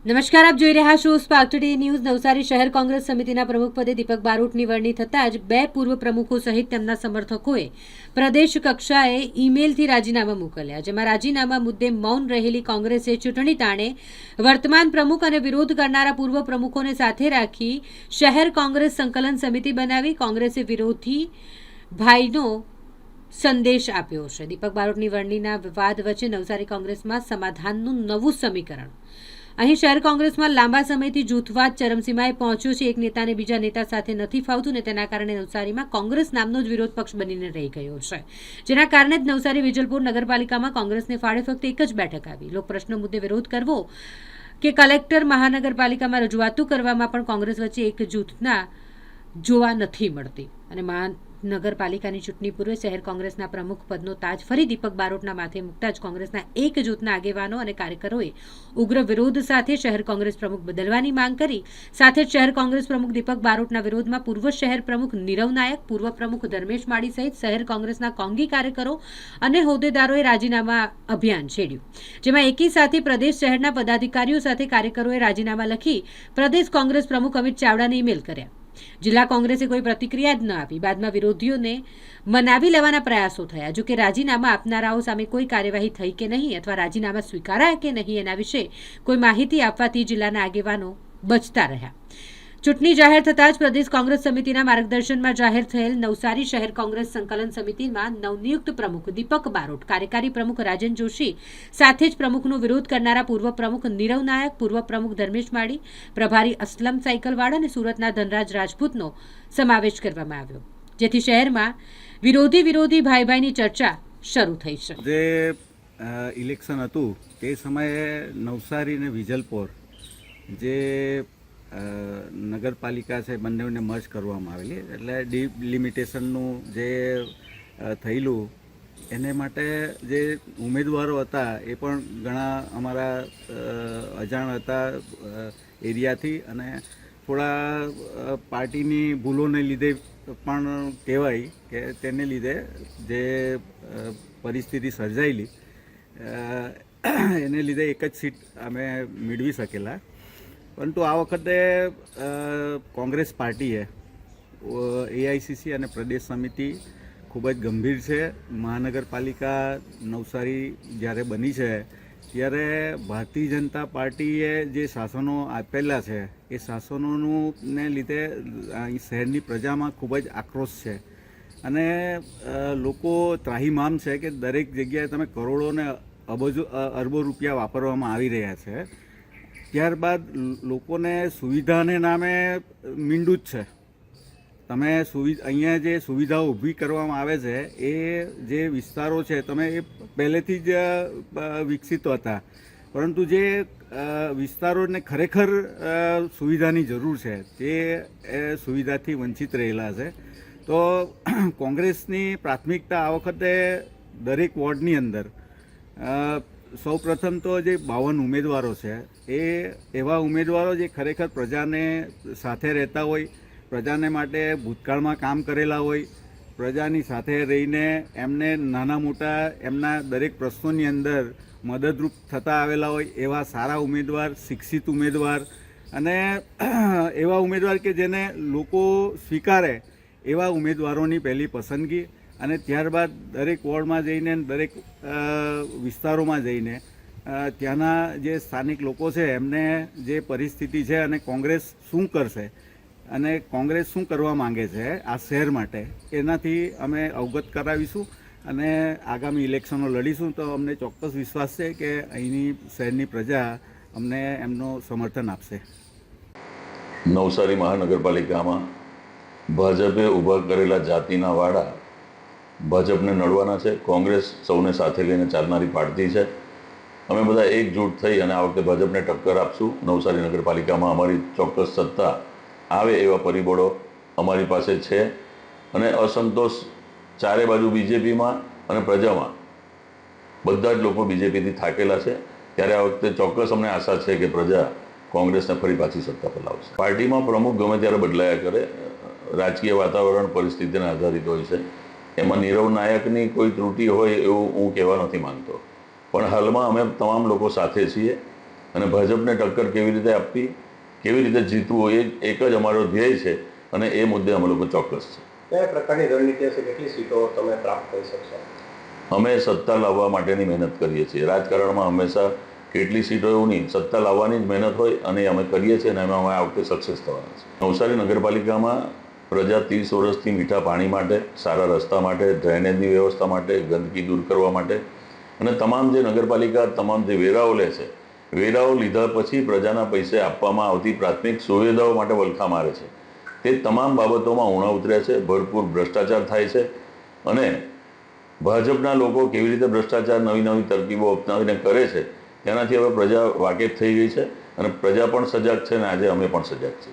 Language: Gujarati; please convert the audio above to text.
નમસ્કાર, આપ જોઈ રહ્યા છો સ્પાર્ક ટુડે ન્યૂઝ. નવસારી શહેર કોંગ્રેસ સમિતિના પ્રમુખ પદે દીપક બારોટની વરણી થતાં જ બે પૂર્વ પ્રમુખો સહિત તેમના સમર્થકોએ પ્રદેશ કક્ષાએ ઈમેલથી રાજીનામા મોકલ્યા, જેમાં રાજીનામા મુદ્દે મૌન રહેલી કોંગ્રેસે ચૂંટણી તાણે વર્તમાન પ્રમુખ અને વિરોધ કરનારા પૂર્વ પ્રમુખોને સાથે રાખી શહેર કોંગ્રેસ સંકલન સમિતિ બનાવી કોંગ્રેસે વિરોધી ભાઈનો સંદેશ આપ્યો છે. દીપક બારોટની વરણીના વિવાદ વચ્ચે નવસારી કોંગ્રેસમાં સમાધાનનું નવું સમીકરણ. અહીં શહેર કોંગ્રેસમાં લાંબા સમયથી જૂથવાદ ચરમસીમાએ પહોંચ્યો છે. એક નેતાને બીજા નેતા સાથે નથી ફાવતું ને તેના કારણે નવસારીમાં કોંગ્રેસ નામનો જ વિરોધ પક્ષ બનીને રહી ગયો છે, જેના કારણે જ નવસારી વિજલપુર નગરપાલિકામાં કોંગ્રેસને ફાળે ફક્ત એક જ બેઠક આવી. લોકપ્રશ્ન મુદ્દે વિરોધ કરવો કે કલેક્ટર મહાનગરપાલિકામાં રજૂઆતો કરવામાં પણ કોંગ્રેસ વચ્ચે એક જૂથના જોવા નથી મળતી અને મહાનગરપાલિકાની ચૂંટણી પૂર્વે શહેર કોંગ્રેસના પ્રમુખ પદનો તાજ ફરી દીપક બારોટના માથે મૂકતા જ કોંગ્રેસના એક જૂથના આગેવાનો અને કાર્યકરોએ ઉગ્ર વિરોધ સાથે શહેર કોંગ્રેસ પ્રમુખ બદલવાની માંગ કરી. સાથે જ શહેર કોંગ્રેસ પ્રમુખ દીપક બારોટના વિરોધમાં પૂર્વ શહેર પ્રમુખ નીરવ નાયક, પૂર્વ પ્રમુખ ધર્મેશ માળી સહિત શહેર કોંગ્રેસના કોંગી કાર્યકરો અને હોદ્દેદારોએ રાજીનામા અભિયાન છેડ્યું, જેમાં એકી સાથે પ્રદેશ શહેરના પદાધિકારીઓ સાથે કાર્યકરોએ રાજીનામા લખી પ્રદેશ કોંગ્રેસ પ્રમુખ અમિત ચાવડાને ઈમેલ કર્યા. જિલ્લા કોંગ્રેસે કોઈ પ્રતિક્રિયા જ ન આપી. બાદમાં વિરોધીઓને મનાવી લેવાના પ્રયાસો થયા. જો કે રાજીનામા આપનારાઓ સામે કોઈ કાર્યવાહી થઈ કે નહીં અથવા રાજીનામા સ્વીકારાયા કે નહીં એના વિશે કોઈ માહિતી આપવાથી જિલ્લાના આગેવાનો બચતા રહ્યા. ચૂંટણી જાહેર થતાં જ પ્રદેશ કોંગ્રેસ સમિતિના માર્ગદર્શનમાં જાહેર થયેલ નવસારી શહેર કોંગ્રેસ સંકલન સમિતિમાં નવનિયુક્ત પ્રમુખ દીપક બારોટ, કાર્યકારી પ્રમુખ રાજન જોશી, સાથે જ પ્રમુખનો વિરોધ કરનારા પૂર્વ પ્રમુખ નીરવ નાયક, પૂર્વ પ્રમુખ ધર્મેશ માળી, પ્રભારી અસલમ સાયકલવાડ અને સુરતના ધનરાજ રાજપૂતનો સમાવેશ કરવામાં આવ્યો, જેથી શહેરમાં વિરોધી ભાઈ ચર્ચા શરૂ થઈ છે. જે ઇલેક્શન હતું તે સમયે નવસારી અને વિજલપોર જે નગરપાલિકા છે બંનેને મર્જ કરવામાં આવેલી, એટલે ડિલિમિટેશનનું જે થયેલું એને માટે જે ઉમેદવારો હતા એ પણ ઘણા અમારા અજાણ હતા એરિયાથી અને થોડા પાર્ટીની ભૂલોને લીધે પણ કહેવાય કે તેને લીધે જે પરિસ્થિતિ સર્જાયેલી એને લીધે એક જ સીટ અમે મેળવી શકેલા. પરંતુ આ વખતે કોંગ્રેસ પાર્ટીએ એઆઈસીસી અને પ્રદેશ સમિતિ ખૂબ જ ગંભીર છે. મહાનગરપાલિકા નવસારી જ્યારે બની છે ત્યારે ભારતીય જનતા પાર્ટીએ જે શાસનો આપેલા છે એ શાસનોનું ને લીધે અહીં શહેરની પ્રજામાં ખૂબ જ આક્રોશ છે અને લોકો ત્રાહિમામ છે કે દરેક જગ્યાએ તમે કરોડો ને અરબો રૂપિયા વાપરવામાં આવી રહ્યા છે. ત્યારબાદ લોકોને સુવિધાને નામે મીંડું જ છે. તમે અહીંયા જે સુવિધાઓ ઊભી કરવામાં આવે છે એ જે વિસ્તારો છે તમે એ પહેલેથી જ વિકસિત હતા, પરંતુ જે વિસ્તારોને ખરેખર સુવિધાની જરૂર છે તે સુવિધાથી વંચિત રહેલા છે. તો કોંગ્રેસની પ્રાથમિકતા આ વખતે દરેક વોર્ડની અંદર સૌ પ્રથમ તો જે 52 ઉમેદવારો છે એ એવા ઉમેદવારો જે ખરેખર પ્રજાને સાથે રહેતા હોય, પ્રજાને માટે ભૂતકાળમાં કામ કરેલા હોય, પ્રજાની સાથે રહીને એમને નાના મોટા એમના દરેક પ્રશ્નોની અંદર મદદરૂપ થતા આવેલા હોય એવા સારા ઉમેદવાર, શિક્ષિત ઉમેદવાર અને એવા ઉમેદવાર કે જેને લોકો સ્વીકારે એવા ઉમેદવારોની પહેલી પસંદગી અને ત્યારબાદ દરેક વોર્ડમાં જઈને દરેક વિસ્તારોમાં જઈને ત્યાંના જે સ્થાનિક લોકો છે એમને જે પરિસ્થિતિ છે અને કોંગ્રેસ શું કરશે અને કોંગ્રેસ શું કરવા માંગે છે આ શહેર માટે એનાથી અમે અવગત કરાવીશું અને આગામી ઇલેક્શનો લડીશું. તો અમને ચોક્કસ વિશ્વાસ છે કે અહીંની શહેરની પ્રજા અમને એમનું સમર્થન આપશે. નવસારી મહાનગરપાલિકામાં ભાજપે ઊભા કરેલા જાતિના વાડા ભાજપને નડવાના છે. કોંગ્રેસ સૌને સાથે લઈને ચાલનારી પાર્ટી છે. અમે બધા એકજૂટ થઈ અને આ વખતે ભાજપને ટક્કર આપશું. નવસારી નગરપાલિકામાં અમારી ચોક્કસ સત્તા આવે એવા પરિબળો અમારી પાસે છે અને અસંતોષ ચારે બાજુ બીજેપીમાં અને પ્રજામાં બધા જ લોકો બીજેપીથી થાકેલા છે. ત્યારે આ વખતે ચોક્કસ અમને આશા છે કે પ્રજા કોંગ્રેસને ફરી પાછી સત્તા પર લાવશે. પાર્ટીમાં પ્રમુખ ગમે ત્યારે બદલાયા કરે, રાજકીય વાતાવરણ પરિસ્થિતિને આધારિત હોય છે. એમાં નીરવ નાયકની કોઈ ત્રુટિ હોય એવું હું કહેવા નથી માંગતો, પણ હાલમાં અમે તમામ લોકો સાથે છીએ અને ભાજપને ટક્કર કેવી રીતે આપવી, કેવી રીતે જીતવું, એ એક જ અમારો ધ્યેય છે અને એ મુદ્દે અમે લોકો ચોક્કસ છે. કયા પ્રકારની રણનીતિ હશે, કેટલી સીટો તમે પ્રાપ્ત કરી શકશો? અમે સત્તા લાવવા માટેની મહેનત કરીએ છીએ. રાજકારણમાં હંમેશા કેટલી સીટો એવું નહીં, સત્તા લાવવાની જ મહેનત હોય અને અમે કરીએ છીએ અને અમે આ વખતે સક્સેસ થવાના છે. નવસારી નગરપાલિકામાં પ્રજા 30 વર્ષથી મીઠા પાણી માટે, સારા રસ્તા માટે, ડ્રેનેજની વ્યવસ્થા માટે, ગંદકી દૂર કરવા માટે અને તમામ જે નગરપાલિકા તમામ જે વેરાઓ લે છે, વેરાઓ લીધા પછી પ્રજાના પૈસે આપવામાં આવતી પ્રાથમિક સુવિધાઓ માટે વલખા મારે છે. તે તમામ બાબતોમાં ઊણા ઉતર્યા છે. ભરપૂર ભ્રષ્ટાચાર થાય છે અને ભાજપના લોકો કેવી રીતે ભ્રષ્ટાચાર નવી નવી તરકીબો અપનાવીને કરે છે તેનાથી હવે પ્રજા વાકેફ થઈ ગઈ છે અને પ્રજા પણ સજાગ છે અને આજે અમે પણ સજાગ છીએ.